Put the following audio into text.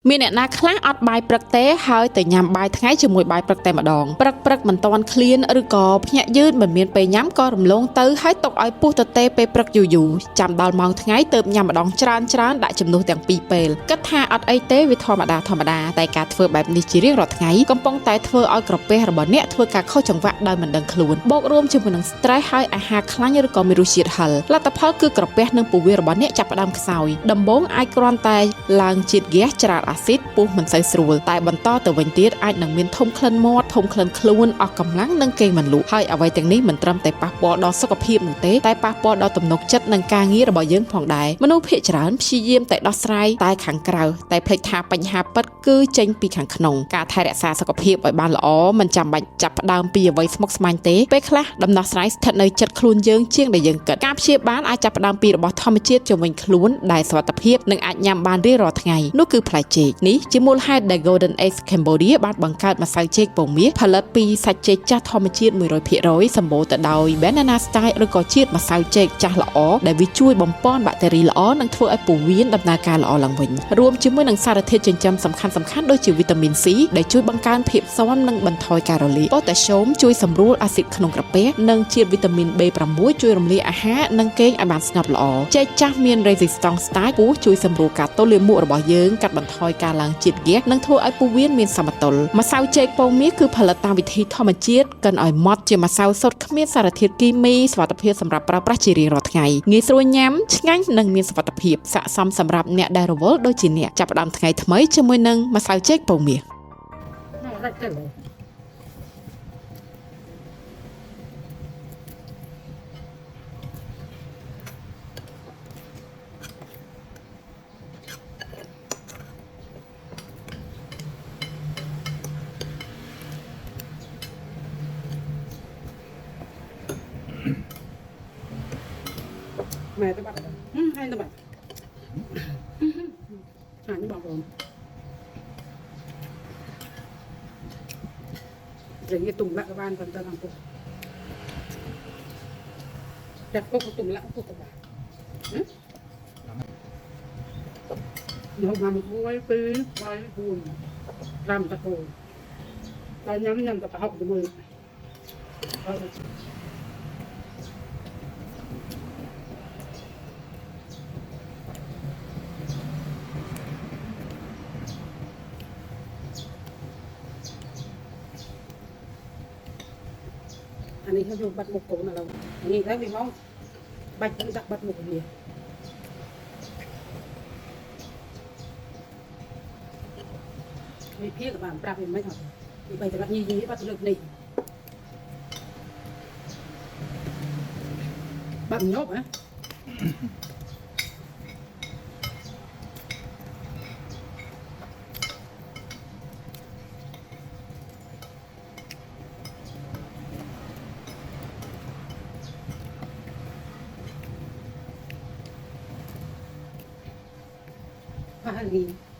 មានអ្នកណាខ្លះអត់បាយព្រឹកទេហើយទៅញ៉ាំបាយថ្ងៃជាមួយបាយព្រឹកតែម្ដងព្រឹកមិនតាន់ឃ្លានឬក៏ភ្ញាក់យឺតមិនមានពេលញ៉ាំក៏រំលងទៅហើយទុកឲ្យពុះទៅទេពេលព្រឹកយូរចាំដល់ម៉ោងថ្ងៃទៅញ៉ាំម្ដងច្រើនដាក់ជំនួសទាំងពីរពេលគិតថាអត់អីទេវាធម្មតាតែការធ្វើបែបនេះជារៀងរាល់ថ្ងៃកំពុងតែធ្វើឲ្យក្រពះរបស់អ្នកធ្វើការខុសចង្វាក់ដោយមិនដឹងខ្លួនបូករួមជាមួយនឹង stress ហើយអាហារខ្លាញ់ឬក៏មានរសជាតិហឹរលទ្ធផលគឺក្រពះនិងពោះវៀនរបស់អ្នកចាប់ផ្ដើមខ្សោយដំបូងអាចគ្រាន់តែឡើងជាតិហ្គាសច្រាតអាស៊ីតពុះមិនសូវស្រួលតែបន្តទៅវិញទៀតអាចនឹងមានធំក្លិនមាត់ធំក្លិនខ្លួនអស់កម្លាំងនិងគេងមិនលក់ហើយអ្វីទាំងនេះមិនត្រឹមតែប៉ះពាល់ដល់សុខភាពនោះទេតែប៉ះពាល់ដល់ទំនុកចិត្តនិងការងាររបស់យើងផងដែរមនុស្សភាគច្រើនព្យាយាមតែដោះស្រាយតែខាងក្រៅតែភ្លេចថាបញ្ហាពិតគឺចេញពីខាងក្នុងការថែរក្សាសុខភាពឲ្យបានល្អមិនចាំបាច់ចាប់ផ្ដើមពីអ្វីស្មុគស្មាញទេពេលខ្លះដំណោះស្រាយស្ថិតនៅចិត្តខ្លួនយើងជាងដែលយើងគិតការព្យាបាលអាចចាប់ផ្ដើមពីរបស់ធម្មជាតិជំវិញខ្លួនដែលសុវត្ថិភាពនិងអាចញ៉ាំបានរៀងរាល់ថ្ងៃនោះគឺផ្លែចេកនេះជាមូលហេតុដែល Golden Eggs Cambodia បានបង្កើតម្សៅចេកពងមាសផលិតពីសាច់ចេកចាស់ធម្មជាតិ 100% សម្បូរទៅដោយ Banana Starch ឬក៏ជាតិម្សៅចេកចាស់ល្អដែលវាជួយបំប៉នបាក់តេរីល្អនិងធ្វើឲ្យពោះវៀនដំណើរការល្អឡើងវិញរួមជាមួយនឹងសារធាតុចិញ្ចឹមសំខាន់ដូចជាវីតាមីន C ដែលជួយបង្កើនភាពស៊ាំនិងបន្ថយការរលាក Potassium ជួយសម្រួលអាស៊ីតក្នុងក្រពះនិងជាតិវីតាមីន B6 ជួយរំលាយអាហារនិងគេងឲ្យបានស្ងប់ល្អចេកចាស់មាន Resistance Starch ពោះជួយសម្រួលការទល់លាមករបស់យើងកាត់បន្ថយការឡើងជាតិហ្គាសនិងធ្វើឲ្យពោះវៀនមានសមតុល្យម្សៅចេកពងមាសគឺផលិតតាមវិធីធម្មជាតិកិនឲ្យម៉ត់ជាម្សៅសុទ្ធគ្មានសារធាតុគីមីសុវត្ថិភាពសម្រាប់ប្រើប្រាស់ជារៀងរាល់ថ្ងៃងាយស្រួលញ៉ាំឆ្ងាញ់និងមានសុវត្ថិភាពស័ក្តិសមសម្រាប់អ្នកដែលរវល់ដូចជាអ្នកចាប់ផ្ដើមថ្ងៃថ្មីជាមួយនឹងម្សៅចេកពងមាសmẹ tôi bắt hay tôi bắt nó bảo rồi rồi cái tùng lại các bạn phần ta làm cô đặt cô tùng lại cô các bạn nó làm quay tứ quay buồn làm thật rồi ta nhắm ta học cho mình anh ấy cho bắt một cổ là đâu nhìn thấy bị máu bạch cũng đặt bắt một cái gì vì phía các bạn prap mấy học thì bây giờ bạn nhìn gì bắt được này bạn nhóc á hai nghìn